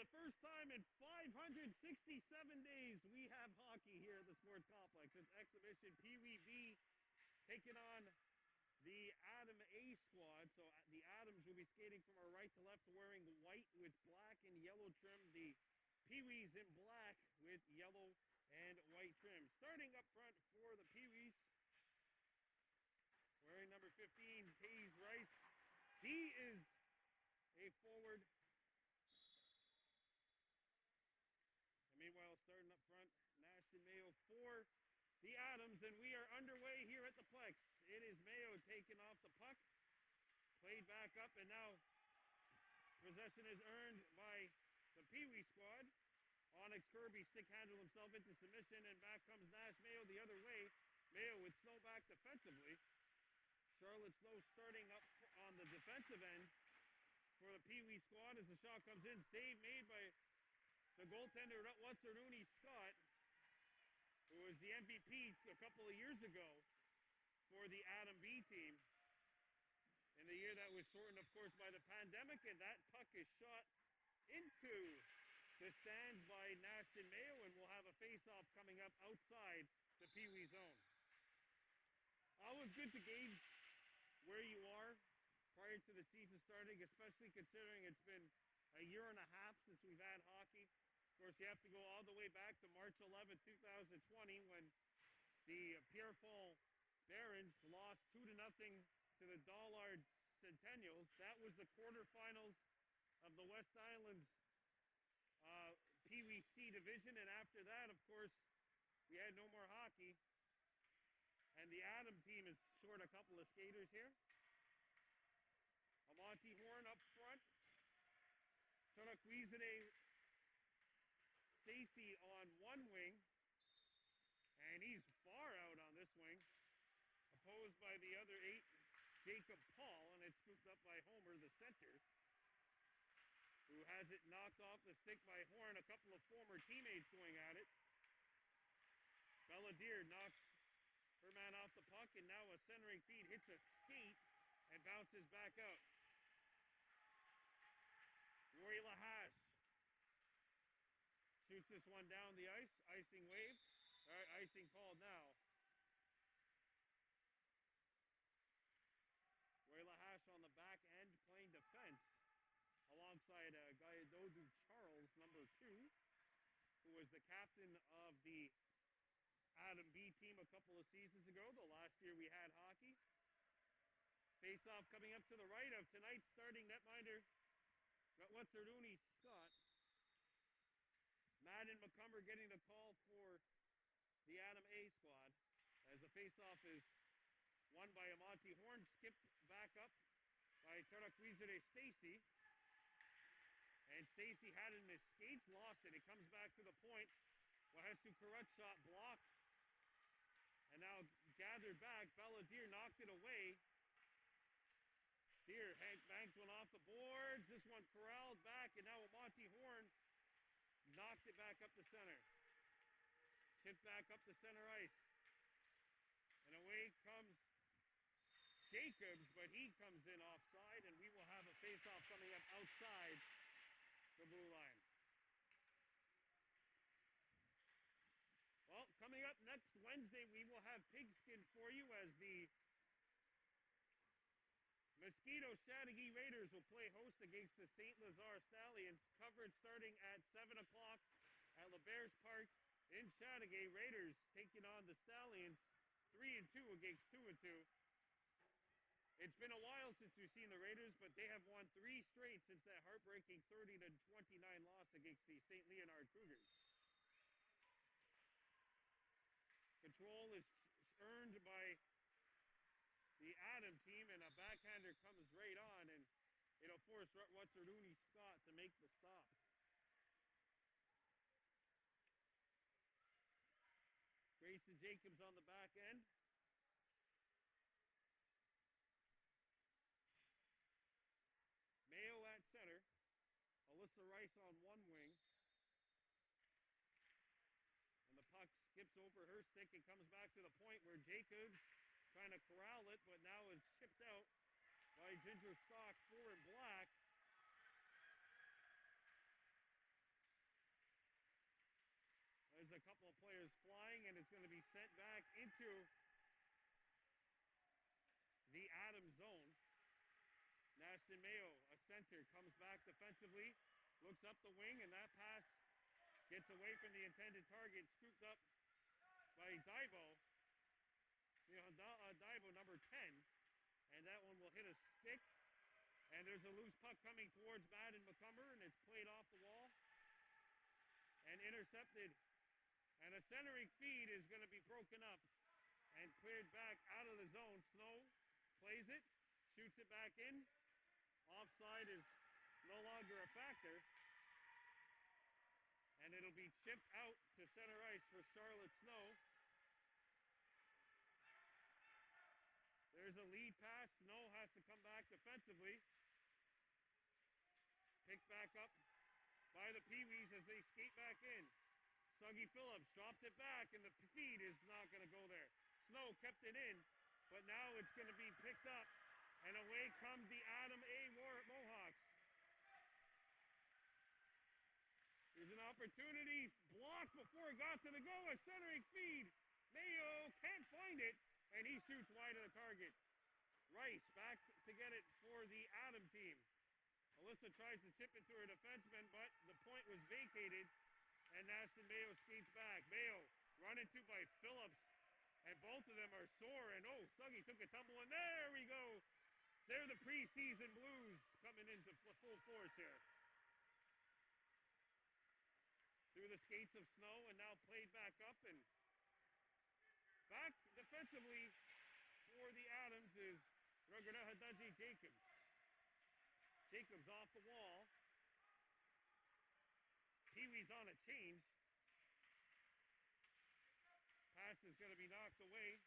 the first time in 567 days, we have hockey here at the Sports Complex. It's exhibition Peewee B taking on the Adam A squad. So the Adams will be skating from our right to left, wearing white with black and yellow trim. The Peewees in black with yellow and white trim. Starting up front for the Peewees, wearing number 15, Hayes Rice. He is a forward. And meanwhile, starting up front, Nashton Mayo for the Adams, and we are underway here at the Plex. It is Mayo taking off the puck, played back up, and now possession is earned by the Peewee squad. Onyx Kirby stick handled himself into submission, and back comes Nash Mayo the other way. Mayo with Snow back defensively. Charlotte Snow starting up on the defensive end for the Peewee squad as the shot comes in. Save made by the goaltender, Rooney Scott, who was the MVP a couple of years ago for the Adam B team. In the year that was shortened, of course, by the pandemic, and that puck is shot into the stands by Nashton Mayo, and we'll have a face-off coming up outside the Peewee zone. Always good to gauge where you are prior to the season starting, especially considering it's been a year and a half since we've had hockey. Of course, you have to go all the way back to March 11, 2020, when the Pierrefonds Barons lost 2-0 to the Dollard Centennials. That was the quarterfinals of the West Islands Peewee C division, and after that, of course, we had no more hockey. And the Adam team is short a couple of skaters here. Monty Horn up front. Kahnawake Stacy on one wing, and he's far out on this wing, opposed by the other 8, Jacob Paul, and it's scooped up by Homer, the center, who has it knocked off the stick by Horn. A couple of former teammates going at it. Belladier knocks her man off the puck, and now a centering feed hits a skate and bounces back out. Rory Lahash shoots this one down the ice. Icing wave. All right, icing called now. Roy Lahash on the back end playing defense alongside Gayadodu Charles, number 2, who was the captain of the Adam B team a couple of seasons ago, the last year we had hockey. Face-off coming up to the right of tonight's starting netminder, Rooney Scott. Madden McCumber getting the call for the Adam A squad as the face-off is won by Monty Horn, skipped back up by Kahnawake Stacy. And Stacy had it in his skates, lost it. It comes back to the point. Wahesu Karut shot blocked. And now gathered back. Belladier knocked it away. Here, Hank banks one off the boards. This one corralled back, and now Monty Horn knocked it back up the center. Chipped back up the center ice. And away comes Jacobs, but he comes in offside, and we will have a face-off coming up outside the blue line. Well, coming up next Wednesday, we will have Pigskin for you as the Mosquito Chateauguay Raiders will play host against the St. Lazare Stallions. Coverage starting at 7 o'clock at LeBears Park in Chateauguay. Raiders taking on the Stallions, 3-2 against 2-2. It's been a while since we've seen the Raiders, but they have won 3 straight since that heartbreaking 30-29 loss against the St. Leonard Cougars. Control is earned by the Adam team, and a backhander comes right on, and it'll force Rooney Scott to make the stop. Grayson Jacobs on the back end. Mayo at center. Alyssa Rice on one wing. And the puck skips over her stick and comes back to the point where Jacobs trying to corral it, but now it's shipped out by Ginger Stock, 4 in black. It's going to be sent back into the Adams zone. Nashton Mayo, a center, comes back defensively, looks up the wing, and that pass gets away from the intended target, scooped up by Daibo. Daibo, number 10, and that one will hit a stick. And there's a loose puck coming towards Madden McCumber, and it's played off the wall and intercepted. And a centering feed is going to be broken up and cleared back out of the zone. Snow plays it, shoots it back in. Offside is no longer a factor. And it'll be chipped out to center ice for Charlotte Snow. There's a lead pass. Snow has to come back defensively. Picked back up by the Peewees as they skate back in. Suggy Phillips dropped it back, and the feed is not going to go there. Snow kept it in, but now it's going to be picked up, and away come the Adam A. Mohawks. There's an opportunity, blocked before it got to the goal, a centering feed. Mayo can't find it, and he shoots wide of the target. Rice back to get it for the Adam team. Alyssa tries to chip it to her defenseman, but the point was vacated, and Nashton Mayo skates back. Mayo run into by Phillips, and both of them are sore, and Suggy took a tumble, and there we go. They're the preseason Blues coming into full force here. Through the skates of Snow, and now played back up, and back defensively for the Adams is Ruggerda Hadaji Jacobs. Jacobs off the wall. Peewee's on a change. Pass is going to be knocked away.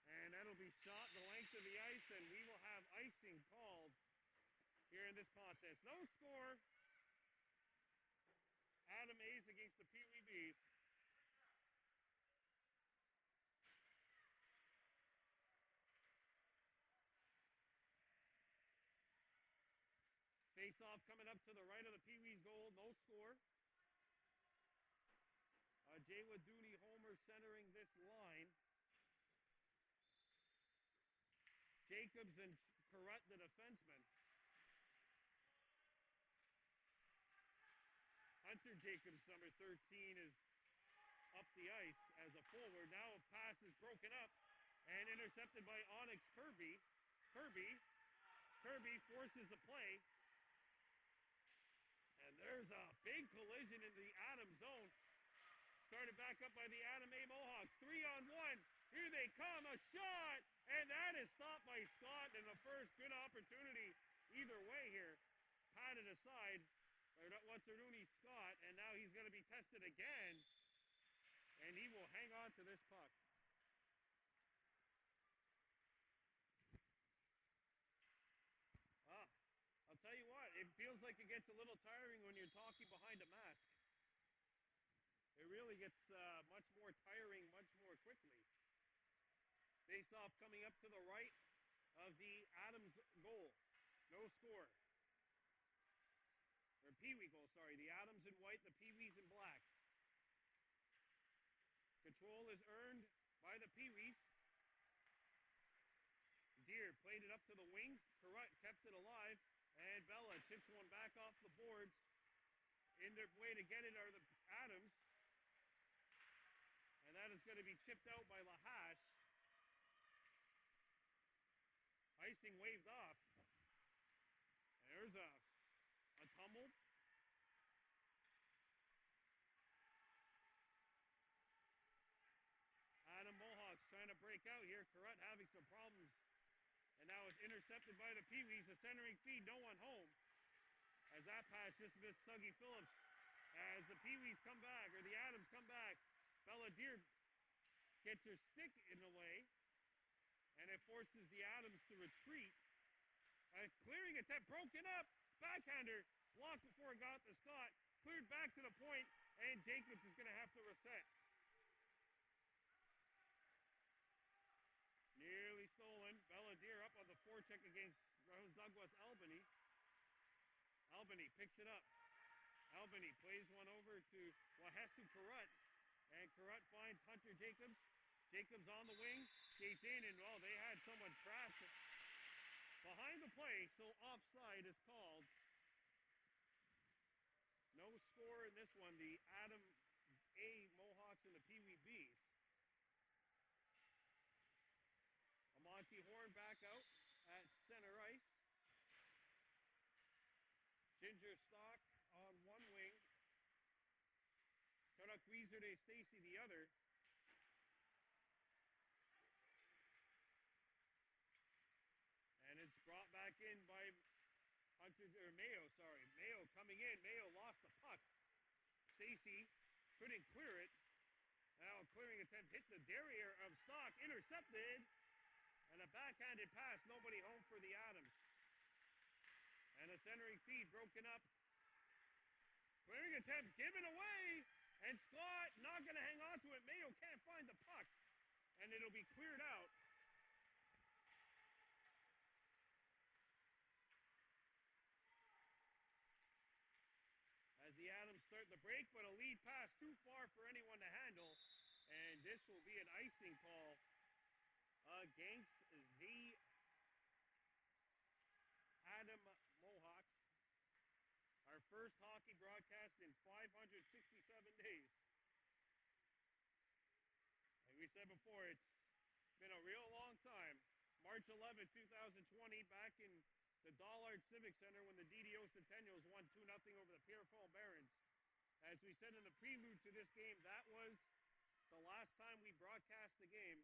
And that'll be shot the length of the ice, and we will have icing called here in this contest. No score. Adam A's against the Peewee Bees. Face-off coming up to the right of the Peewee's goal. No score. Jaywa Dooney Homer centering this line. Jacobs and Carrot, the defenseman. Hunter Jacobs, number 13, is up the ice as a forward. Now a pass is broken up and intercepted by Onyx Kirby. Kirby forces the play. And there's a big collision in the Adam zone. Started back up by the Adam A. Mohawks. 3-on-1. Here they come. A shot. And that is stopped by Scott. And the first good opportunity either way here. Patted aside by Watsaruni Scott. And now he's going to be tested again. And he will hang on to this puck. I'll tell you what, it feels like it gets a little tiring when you're talking behind a mask. It really gets much more tiring, much more quickly. Face-off coming up to the right of the Adams goal. No score. Or Peewee goal, sorry. The Adams in white, the Peewees in black. Control is earned by the Peewees. Deer played it up to the wing. Carrot kept it alive. And Bella chips one back off the boards. In their way to get it are the Adams. And that is going to be chipped out by Lahash. Icing waved off. And there's a tumble. Adam Mohawks trying to break out here. Carrot having some problems. And now it's intercepted by the Peewees. A centering feed, no one home. As that pass just missed Suggy Phillips. As the Peewees come back, or the Adams come back. Bella Deer gets her stick in the way. And it forces the Adams to retreat. A clearing attempt broken up. Backhander blocked before it got to Scott. Cleared back to the point. And Jacobs is going to have to reset. Nearly stolen. Bella Deer up on the forecheck against Zagwas Albany. Albany picks it up. Albany plays one over to Wahesu Carrot. And Carruth finds Hunter Jacobs. Jacobs on the wing, skates in, and well, they had someone trapped behind the play, so offside is called. No score in this one. The Adam A Mohawks and the Peewee Bs. Monty Horn back out at center ice. Ginger Stock on one wing. Kahnawake Weezer de Stacy the other. And it's brought back in by Mayo, sorry. Mayo coming in. Mayo lost the puck. Stacy couldn't clear it. Now a clearing attempt hit the derriere of Stock. Intercepted. And a backhanded pass. Nobody home for the Adams. And a centering feed broken up. Clearing attempt given away. And Scott not going to hang on to it. Mayo can't find the puck. And it'll be cleared out. As the Adams start the break, but a lead pass too far for anyone to handle. And this will be an icing call against the Adam Mohawks. Our first hockey broadcast in 567 days. Like we said before, it's been a real long time. March 11, 2020, back in the Dollard Civic Center when the DDO Centennials won 2-0 over the Pierrefonds Barons. As we said in the prelude to this game, that was the last time we broadcast the game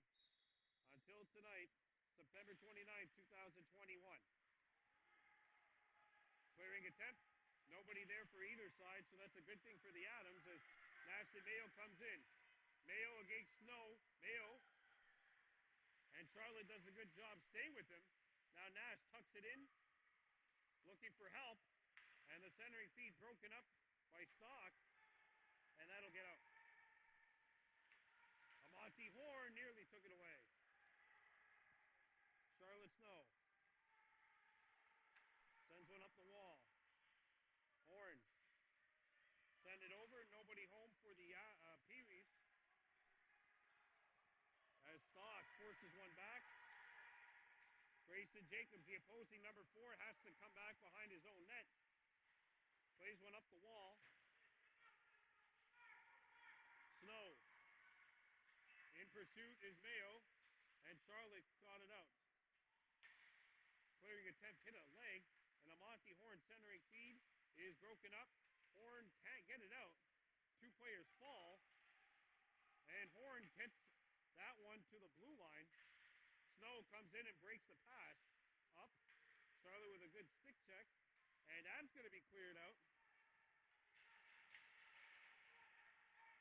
until tonight, September 29, 2021. Clearing attempt, nobody there for either side, so that's a good thing for the Adams as Nash and Mayo comes in. Mayo against Snow, Mayo, and Charlotte does a good job staying with him. Now Nash tucks it in, looking for help, and the centering feed broken up by Stock, and that'll get out. Monty Horn nearly took it away. Charlotte Snow sends one up the wall. Horn send it over, nobody home for the Peewees. As Stock forces one back. Grayson Jacobs, the opposing number 4, has to come back behind his own net. Plays one up the wall. Snow. In pursuit is Mayo, and Charlotte got it out. Clearing attempt hit a leg, and a Monty Horn centering feed is broken up. Horn can't get it out. 2 players fall, and Horn gets that one to the blue line. Snow comes in and breaks the pass up. Charlotte with a good stick check. And that's going to be cleared out.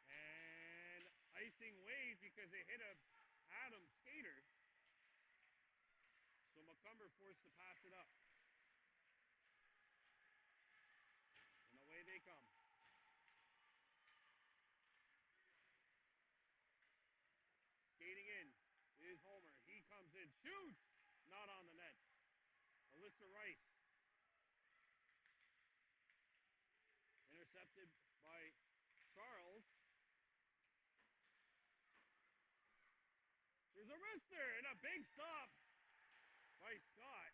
And icing wave because they hit a Adam skater. So McCumber forced to pass it up. And away they come. Skating in is Homer. He comes in, shoots! Not on the net. Alyssa Rice. Intercepted by Charles. There's a wrister and a big stop by Scott.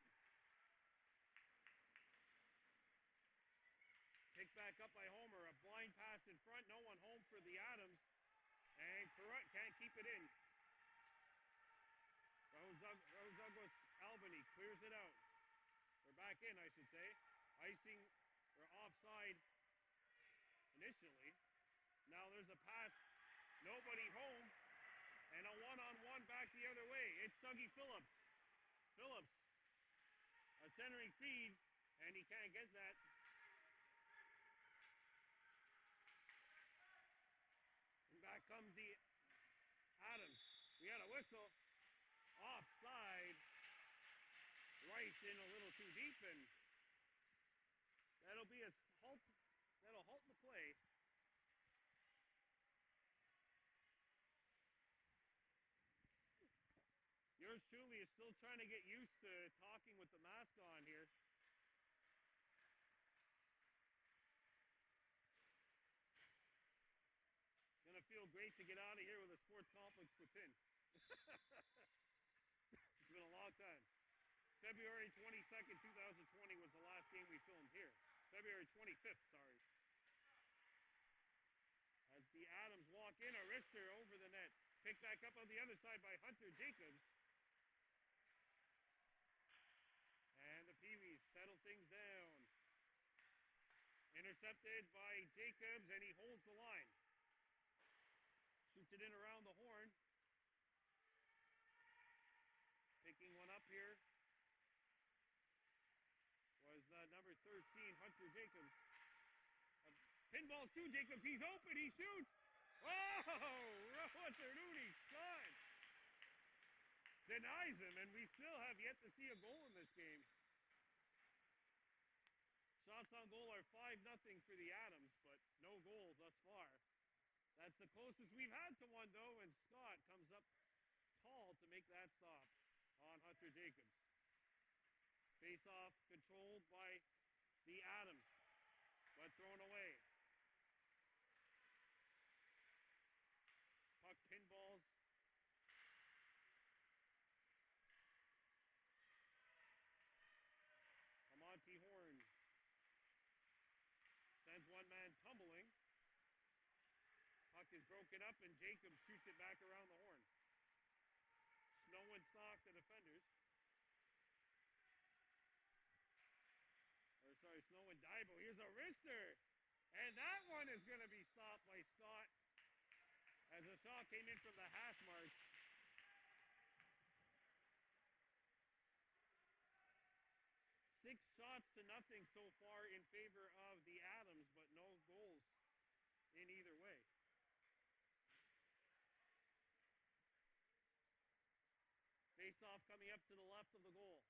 Picked back up by Homer. A blind pass in front. No one home for the Adams. And Carruth can't keep it in. Rose Douglas Albany clears it out. They're back in, I should say. Icing or offside initially. Now there's a pass. Nobody home. And a one-on-one back the other way. It's Suggy Phillips. Phillips. A centering feed. And he can't get that. And back comes the Adams. We got a whistle. Offside. Rice in a little too deep, and that'll be a halt. That'll halt the play. Yours truly is still trying to get used to talking with the mask on here. It's gonna feel great nice to get out of here with a sports complex within. It's been a long time. February 22nd, 2020 was the last game we filmed here. February 25th, sorry. As the Adams walk in, a wrister over the net. Picked back up on the other side by Hunter Jacobs. And the Peewees settle things down. Intercepted by Jacobs, and he holds the line. Shoots it in around the horn. Picking one up here was number 13, Hunter Jacobs. Pinballs to Jacobs. He's open. He shoots. Oh, what's Rooney? Scott denies him, and we still have yet to see a goal in this game. Shots on goal are 5-0 for the Adams, but no goals thus far. That's the closest we've had to one, though, and Scott comes up tall to make that stop on Hunter Jacobs. Face-off controlled by the Adams, but thrown away. Puck pinballs. Monty Horn sends one man tumbling. Puck is broken up, and Jacobs shoots it back around the horn. Snow and Stock, the defenders. Snow and Daibo. Here's a wrister. And that one is going to be stopped by Scott as the shot came in from the hash mark. 6 shots to nothing so far in favor of the Adams, but no goals in either way. Face-off coming up to the left of the goal.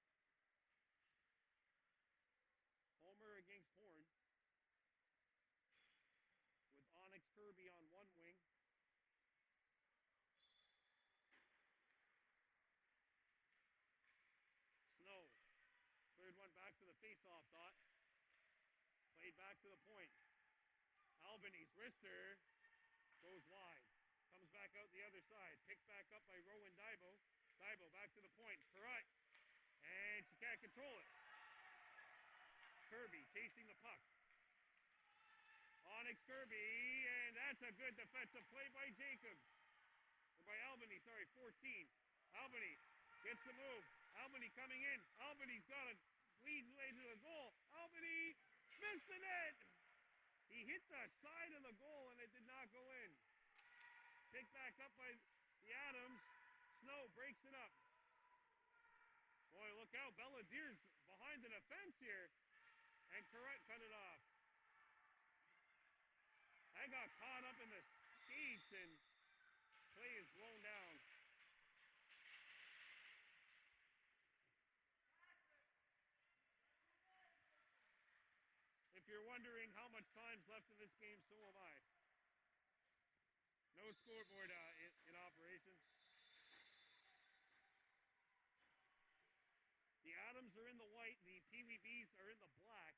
Homer against Horn, with Onyx Kirby on one wing. Snow. Third one back to the face-off dot. Played back to the point. Albany's wrister goes wide. Comes back out the other side. Picked back up by Rowan Daibo. Daibo back to the point. Perrott. And she can't control it. Kirby chasing the puck. Onyx Kirby, and that's a good defensive play by Jacobs. Or by Albany, 14. Albany gets the move. Albany coming in. Albany's got a lead way to the goal. Albany missed the net. He hit the side of the goal, and it did not go in. Picked back up by the Adams. Snow breaks it up. Boy, look out. Belladier's behind the defense here. And Correct cut it off. I got caught up in the skates, and play is blown down. If you're wondering how much time's left in this game, so am I. No scoreboard in operation. The Adams are in the white, the Peewee Bees are in the black.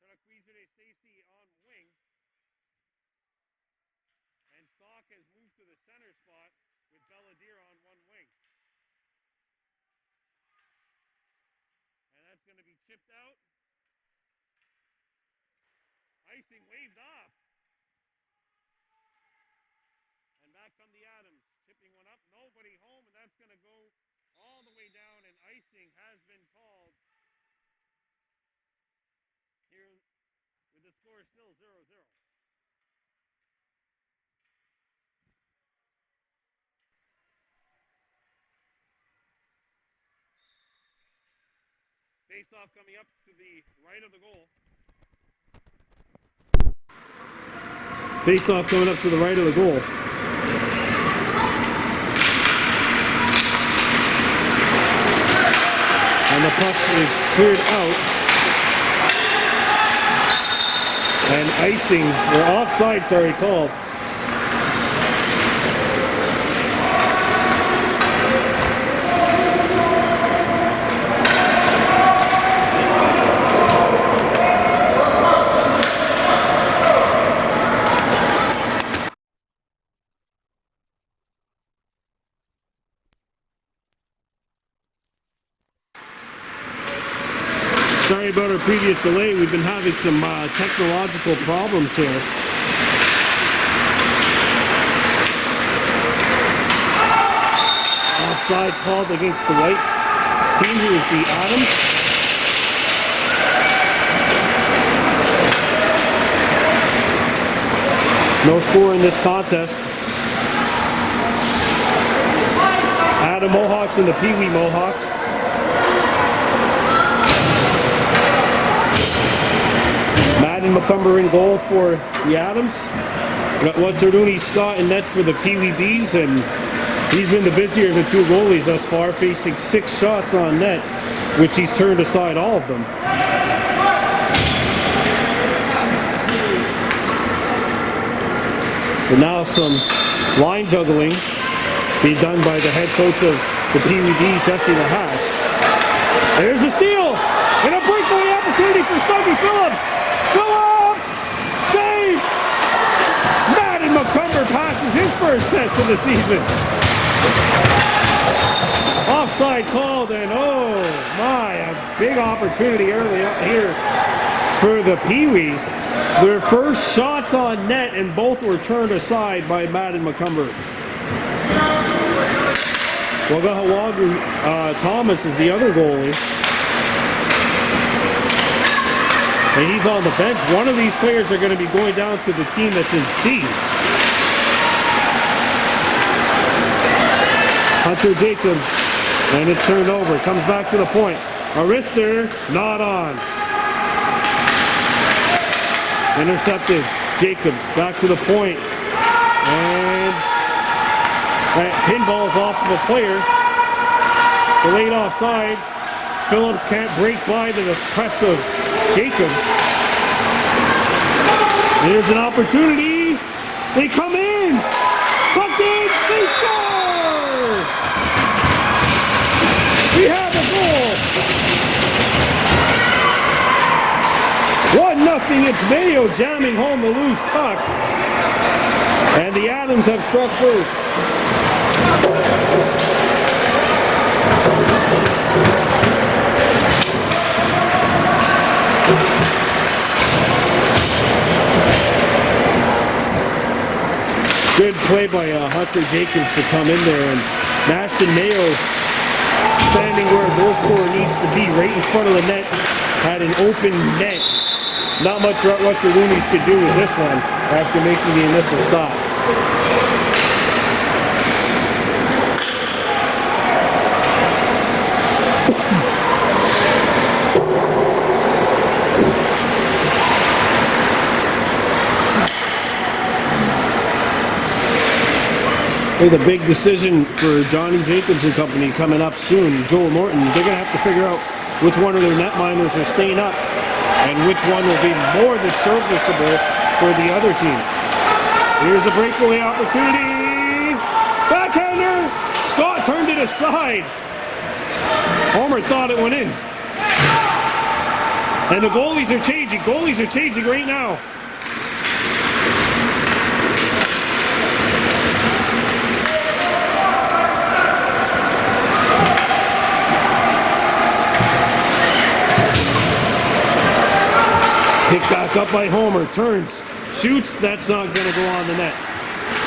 Tanakwizere Stacy on wing. And Stock has moved to the center spot with Belladier on one wing. And that's going to be chipped out. Icing waved off. And back come the Adams. Chipping one up. Nobody home, and that's going to go all the way down, and icing has been called here with the score still 0-0. Face-off coming up to the right of the goal. Face-off coming up to the right of the goal. And the puck is cleared out. And icing, or offside, sorry, called. Sorry about our previous delay. We've been having some technological problems here. Offside called against the white team, who is the Adams. No score in this contest. Adam Mohawks and the Peewee Mohawks. Madden McCumber in goal for the Adams. Got Watsaruni Scott in net for the Peewee Bees, and he's been the busier of the two goalies thus far, facing 6 shots on net, which he's turned aside all of them. So now some line juggling being done by the head coach of the Peewee Bees, Jesse LaHash. There's a steal and a breakaway opportunity for Sonny Phillips. Phillips! Save! Madden McCumber passes his first test of the season. Offside called, and oh my, a big opportunity early up here for the Peewees. Their first shots on net, and both were turned aside by Madden McCumber. Wagahawagu Thomas is the other goalie. And he's on the bench. One of these players are going to be going down to the team that's in C. Hunter Jacobs, and it's turned over. Comes back to the point. A wrister, not on. Intercepted. Jacobs back to the point. And that pinball's off of a player. Delayed offside. Phillips can't break by the press of Jacobs. There's an opportunity. They come in. Tucked in. They score. We have a goal. 1-0. It's Mayo jamming home the loose puck. And the Adams have struck first. Good play by Hunter Jacobs to come in there, and Nash and Mayo standing where a goal scorer needs to be, right in front of the net, had an open net. Not much what the Loonies could do with this one after making the initial stop. The big decision for Johnny Jacobs and company coming up soon. Joel Norton, they're going to have to figure out which one of their netminders are staying up and which one will be more than serviceable for the other team. Here's a breakaway opportunity. Backhander! Scott turned it aside. Homer thought it went in. And the goalies are changing. Goalies are changing right now. Picked back up by Homer, turns, shoots, that's not going to go on the net.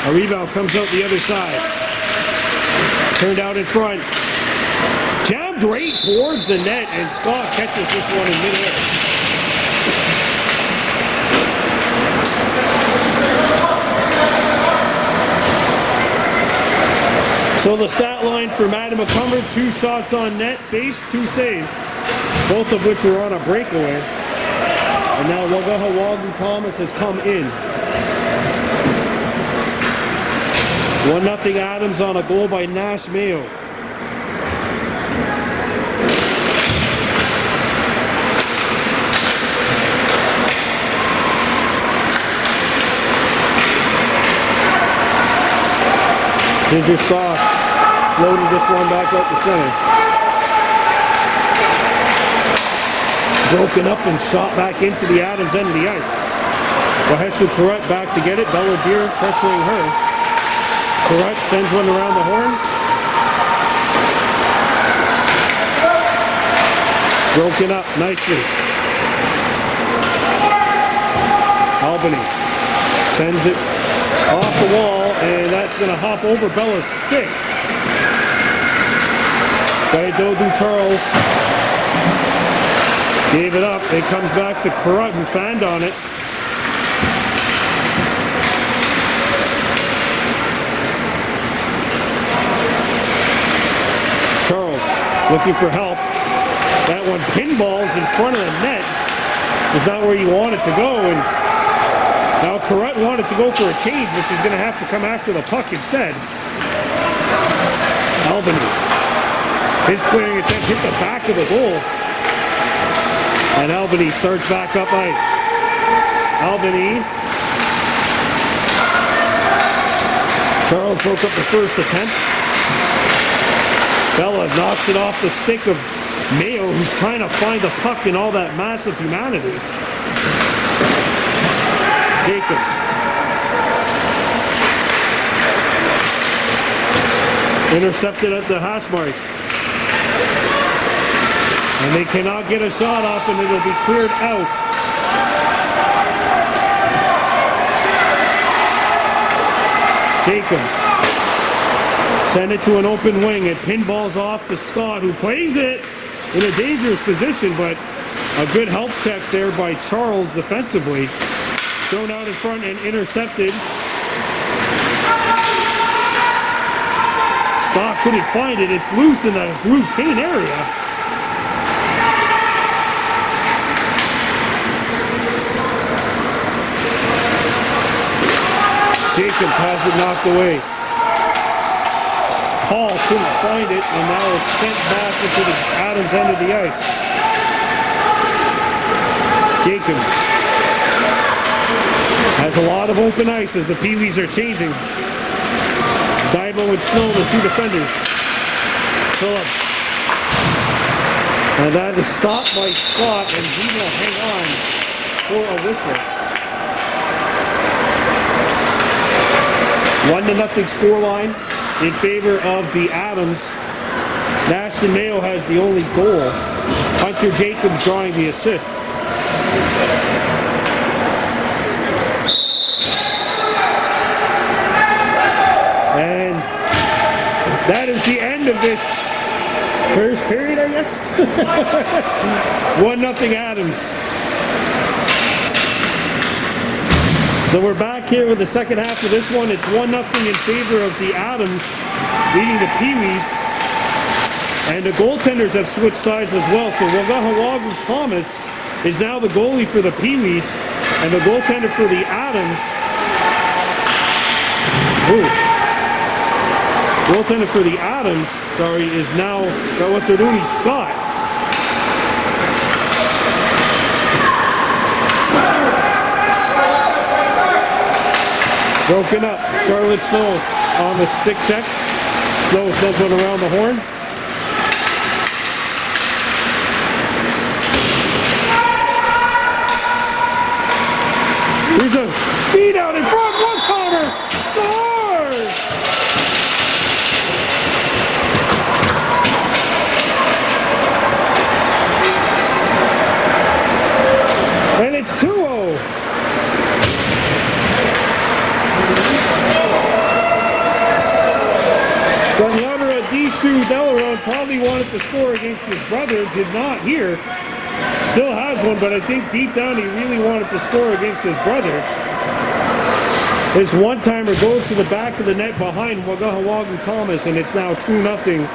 A rebound comes out the other side. Turned out in front. Jammed right towards the net, and Scott catches this one in midair. So the stat line for Madden McCumber, 2 shots on net, faced 2 saves, both of which were on a breakaway. And now Wagahawagu Thomas has come in. 1-0 Adams on a goal by Nash Mayo. Ginger Stock floated this one back out the center. Broken up and shot back into the Adams end of the ice. Waheshu Perrott back to get it. Belladier pressuring her. Perrott sends one around the horn. Broken up nicely. Albany sends it off the wall, and that's going to hop over Bella's stick. Dodu Charles gave it up. It comes back to Carrot, who fanned on it. Charles looking for help. That one pinballs in front of the net. Is not where you want it to go, and now Carrot wanted to go for a change, which is going to have to come after the puck instead. Albany. His clearing attempt hit the back of the goal. And Albany starts back up ice. Albany. Charles broke up the first attempt. Bella knocks it off the stick of Mayo, who's trying to find the puck in all that massive humanity. Jacobs. Intercepted at the hash marks. And they cannot get a shot off, and it'll be cleared out. Jacobs. Send it to an open wing. It pinballs off to Scott, who plays it in a dangerous position, but a good help check there by Charles defensively. Thrown out in front and intercepted. Stock couldn't find it. It's loose in the blue paint area. Jacobs has it knocked away. Paul couldn't find it, and now it's sent back into the Adams end of the ice. Jacobs has a lot of open ice as the Peewees are changing. Divo and Snow, the two defenders. Phillips. And that is stopped by Scott, and he will hang on for a whistle. 1-0 scoreline in favor of the Adams. Nashton Mayo has the only goal. Hunter Jacobs drawing the assist. And that is the end of this first period, I guess. 1-0 Adams. So we're back here with the second half of this one. It's 1-0 in favor of the Adams, leading the Peewees. And the goaltenders have switched sides as well. So Wagahawagu Thomas is now the goalie for the Peewees, and the goaltender for the Adams. Goaltender for the Adams, is now Rawatsuruni Scott. Broken up. Charlotte Snow on the stick check. Snow sends one around the horn. There's a feed out in front. One-timer. Scores! And it's 2-0. Ganyabara Disu Delaron probably wanted to score against his brother, did not here. Still has one, but I think deep down he really wanted to score against his brother. This one-timer goes to the back of the net behind Wagahawagu Thomas, and it's now 2-0.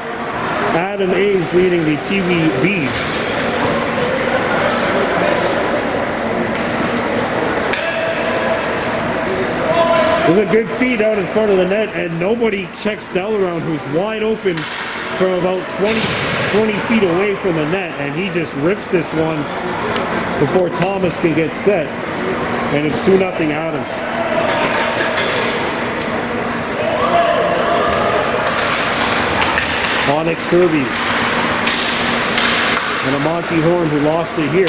Adam A's leading the Peewee Bees. There's a good feed out in front of the net, and nobody checks Delaround, who's wide open from about 20 feet away from the net, and he just rips this one before Thomas can get set. And it's 2-0 Adams. Onyx Kirby. And a Monty Horn who lost it here.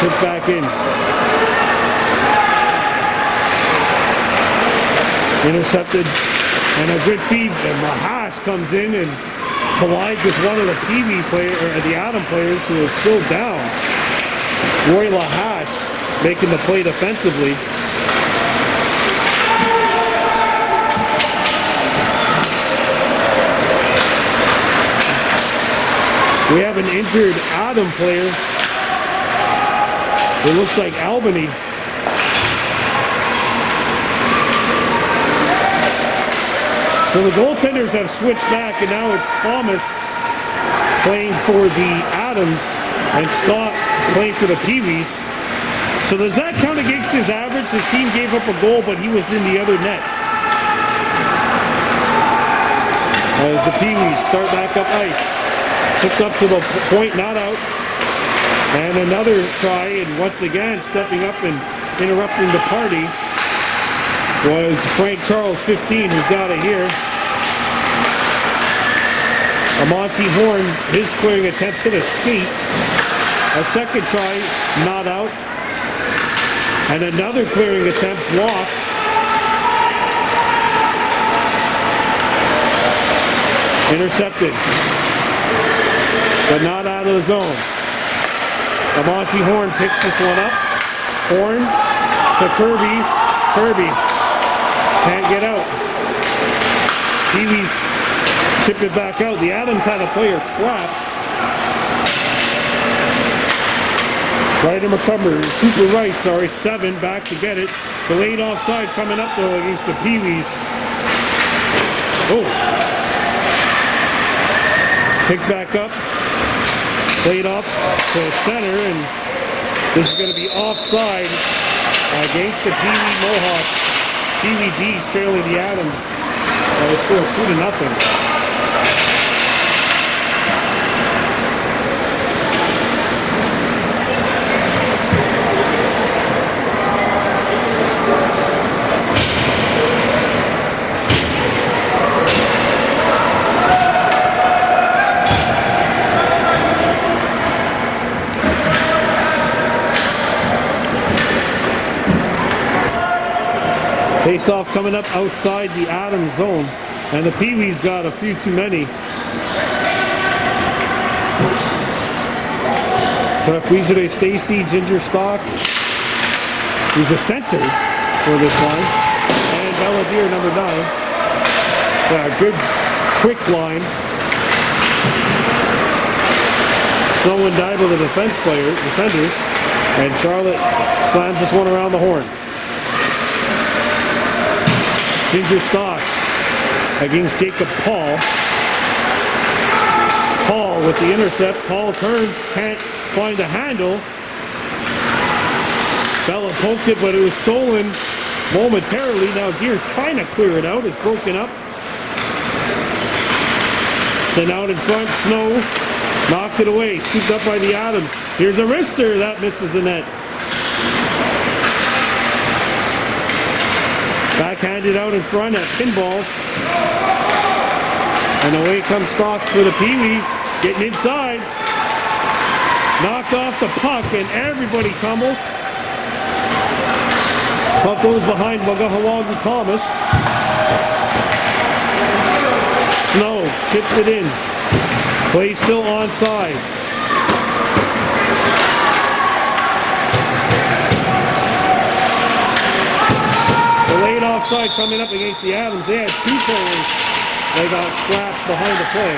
Chip back in. Intercepted And a good feed, and Lahas comes in and collides with one of the Peewee players, or the Adam players, who is still down. Roy Lahas making the play defensively. We have an injured Adam player. It looks like Albany. So the goaltenders have switched back, and now it's Thomas playing for the Adams and Scott playing for the Peewees. So does that count against his average? His team gave up a goal, but he was in the other net. As the Peewees start back up ice. Chipped up to the point, not out. And another try, and once again stepping up and interrupting the party was Frank Charles, 15, who's got it here. A Monty Horn, his clearing attempt hit a skate. A second try, not out. And another clearing attempt blocked. Intercepted, but not out of the zone. Monty Horn picks this one up. Horn to Kirby. Kirby can't get out. Peewees chip it back out. The Adams had a player trapped. Ryder McCumber, Cooper Rice, 7 back to get it. Delayed offside coming up though against the Peewees. Oh. Picked back up. Played up to center, and this is going to be offside against the Peewee Mohawks. Peewee Bees trailing the Adams. They scored 2-0. Face-off coming up outside the Adams zone, and the Peewees got a few too many. Weezer Stacy, Ginger Stock, he's the center for this line, and Belladier, number 9. Yeah, good, quick line. Snow and Daiba, the defenders, and Charlotte slams this one around the horn. Ginger Stock against Jacob Paul. Paul with the intercept. Paul turns, can't find a handle. Bella poked it, but it was stolen momentarily. Now Deere trying to clear it out. It's broken up. Sent out in front. Snow knocked it away. Scooped up by the Adams. Here's a wrister. That misses the net. Backhanded out in front at pinballs. And away comes Stock for the Peewees. Getting inside. Knocked off the puck, and everybody tumbles. Puck goes behind Wagahawagu Thomas. Snow chipped it in. Play still onside. Offside coming up against the Adams. They had 2 players that got trapped behind the play.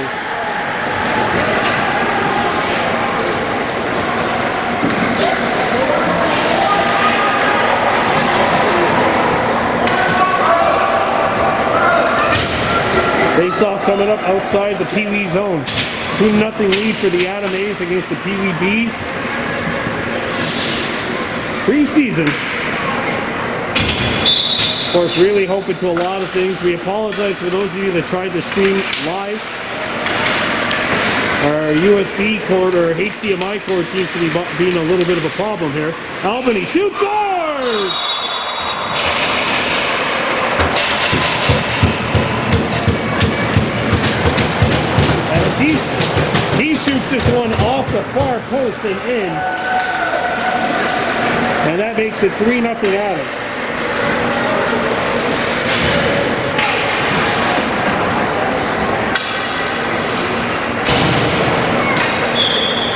Face-off coming up outside the Peewee zone. 2-0 lead for the Adam A's against the Peewee Bees. Preseason. Of course, really hoping to a lot of things. We apologize for those of you that tried to stream live. Our USB cord or HDMI cord seems to be being a little bit of a problem here. Albany shoots, scores! As he shoots this one off the far post and in. And that makes it 3-0 Adams.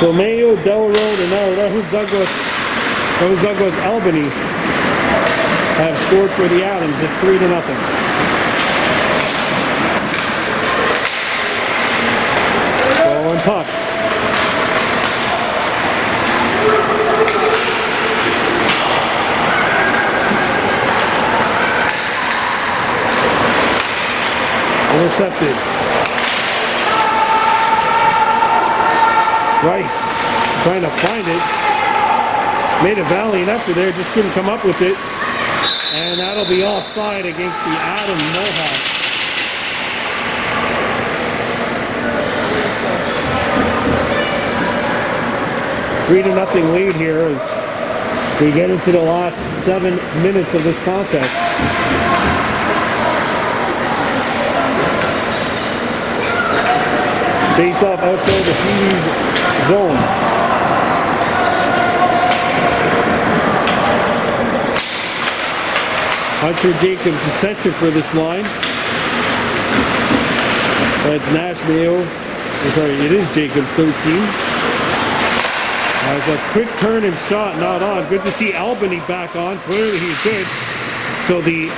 So Mayo, Delarode, and now Douglas, Albany have scored for the Adams. It's 3-0. Stolen puck. Intercepted. Rice trying to find it. Made a valiant effort there, just couldn't come up with it. And that'll be offside against the Adam Mohawks. Three to nothing lead here as we get into the last 7 minutes of this contest. Face off outside the Peewee zone. Hunter Jacobs, the center for this line. That's Nash Mayo. Sorry, it is Jacobs, 13. As a quick turn and shot, not on. Good to see Albany back on. Clearly he's good. So the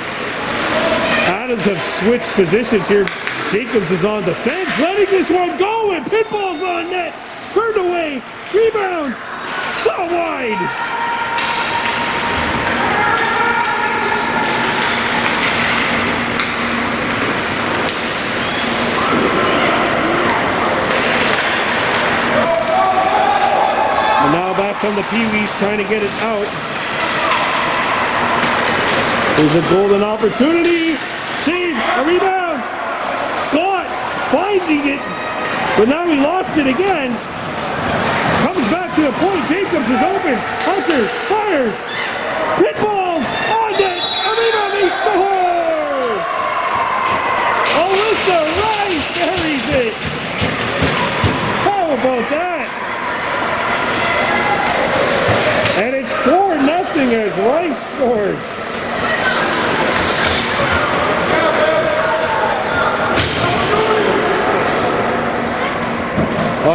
Adams have switched positions here. Jacobs is on defense, letting this one go, and Pitbull's on net. Turned away, rebound, so wide. And now back come the Peewees trying to get it out. There's a golden opportunity. Save, a rebound. Scott finding it, but now he lost it again. Comes back to the point. Jacobs is open. Hunter fires. Pitbulls on it. A rebound. They score. Alyssa Rice buries it. How about that? And it's 4-0 as Rice scores.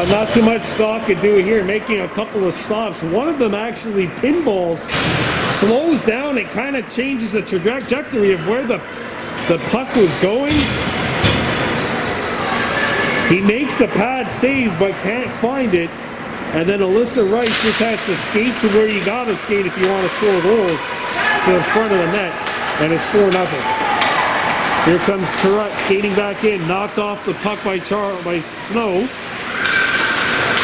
Not too much Scott could do here, making a couple of stops. One of them actually pinballs, slows down, it kind of changes the trajectory of where the puck was going. He makes the pad save but can't find it. And then Alyssa Rice just has to skate to where you gotta skate if you want to score goals, to the front of the net. And it's 4-0. Here comes Carrot skating back in, knocked off the puck by Snow.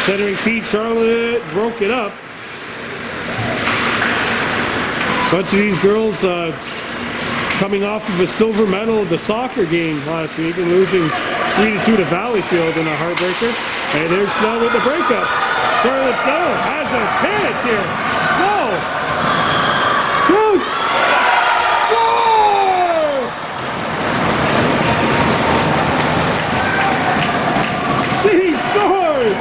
Centering feed, Charlotte broke it up. Bunch of these girls coming off of a silver medal at the soccer game last week and losing 3-2 to Valleyfield in a heartbreaker. And there's Snow with the breakup. Charlotte Snow has a chance here. Snow shoots. Score! She scores!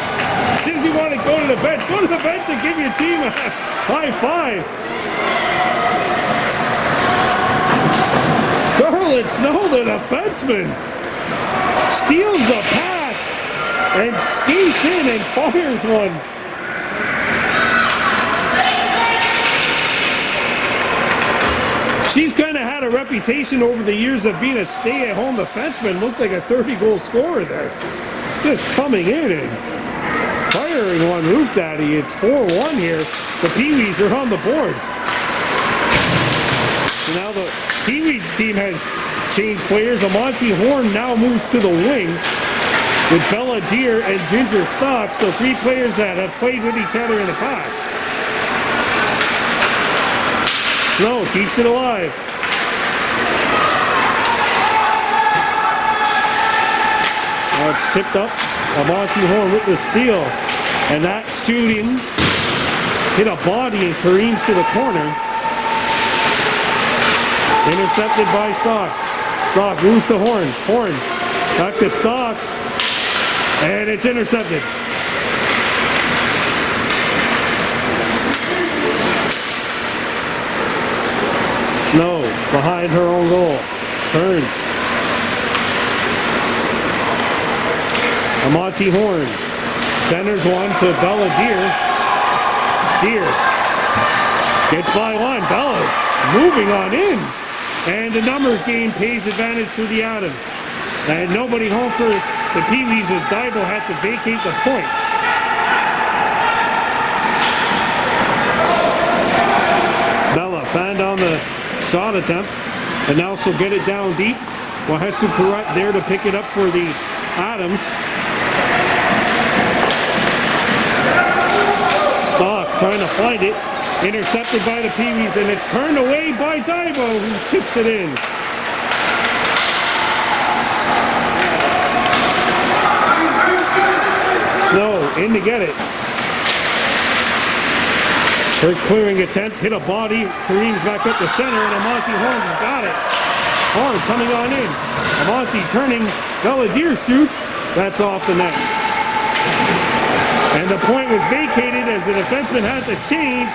Says you want to go to the bench. Go to the bench and give your team a high five. Charlotte Snow, the defenseman, steals the pass and skates in and fires one. She's kind of had a reputation over the years of being a stay-at-home defenseman. Looked like a 30-goal scorer there. Just coming in and firing one Roof Daddy. It's 4-1 here. The Peewees are on the board. So now the Peewee team has changed players. Amonte Horn now moves to the wing with Bella Deer and Ginger Stock. So 3 players that have played with each other in the past. Snow keeps it alive. Now it's tipped up. Amonte Horn with the steal. And that shooting hit a body and careens to the corner. Intercepted by Stock. Stock moves to Horn. Horn back to Stock. And it's intercepted. Snow behind her own goal. Turns. Amonte Horn Centers one to Bella Deer. Deer gets by one. Bella moving on in. And the numbers game pays advantage to the Adams. And nobody home for the Peewees as Dibo had to vacate the point. Bella found on the shot attempt. And now she'll get it down deep. Well, Hesu Kurat there to pick it up for the Adams. Stock trying to find it. Intercepted by the Peewees, and it's turned away by Dibo, who chips it in. Snow in to get it. Her clearing attempt hit a body. Kareem's back up the center, and Amonte Horn has got it. Horn coming on in. Amonte turning. Belladere shoots. That's off the net. And the point was vacated as the defenseman had to change.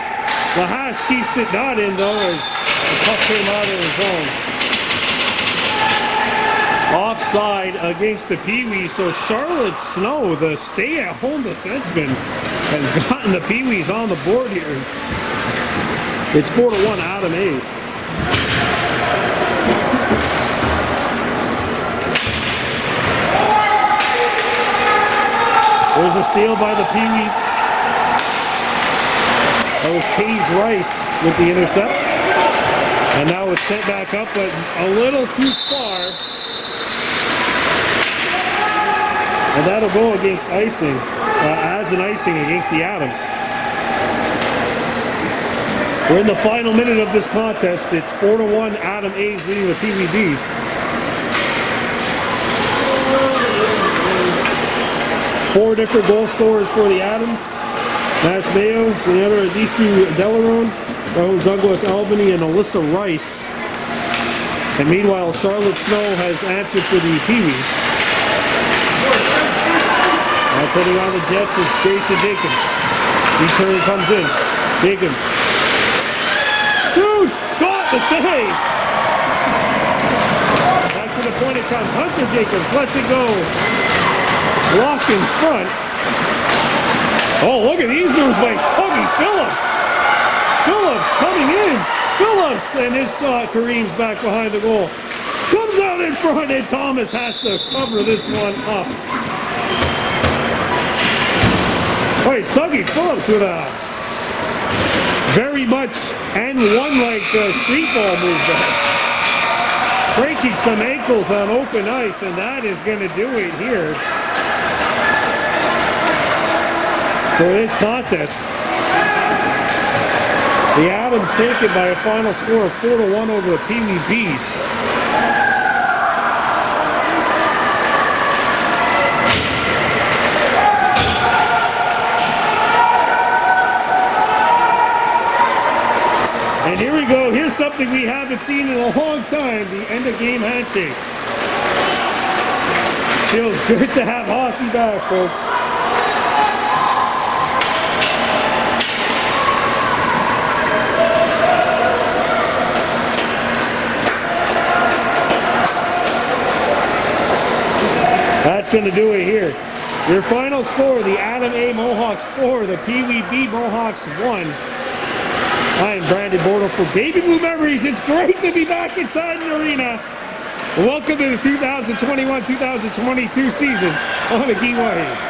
Lahash keeps it not in though as the puck came out of his zone. Offside against the Peewees, so Charlotte Snow, the stay-at-home defenseman, has gotten the Peewees on the board here. It's 4-1 Adam A's. There's a steal by the Peewees. That was Kays Rice with the intercept. And now it's sent back up, but a little too far. And that'll go against icing, as an icing against the Adams. We're in the final minute of this contest. It's 4-1 Adam A's leading the Peewee B's. Four different goal scorers for the Adams. Nash Mayo, Leonardo Adisu Delarone, Rahul Douglas Albany, and Alyssa Rice. And meanwhile, Charlotte Snow has answered for the Peewees. Now putting on the Jets is Grayson Jacobs. Return comes in. Jacobs shoots! Scott, the save! Back to the point it comes. Hunter Jacobs lets it go. Block in front. Oh, look at these moves by Suggy Phillips. Phillips coming in. Phillips, and his shot, Kareem's back behind the goal. Comes out in front, and Thomas has to cover this one up. Wait, Suggy Phillips with a very much N1 like street ball move there. Breaking some ankles on open ice, and that is going to do it here for this contest. The Adams take it by a final score of 4-1 over the Peewee Bees. And here we go. Here's something we haven't seen in a long time, the end of game handshake. Feels good to have hockey back, folks. That's going to do it here. Your final score, the Adam A. Mohawks 4, the Peewee B. Mohawks 1. I am Brandon Bordeaux for Baby Blue Memories. It's great to be back inside an arena. Welcome to the 2021-2022 season on the Kahnawake.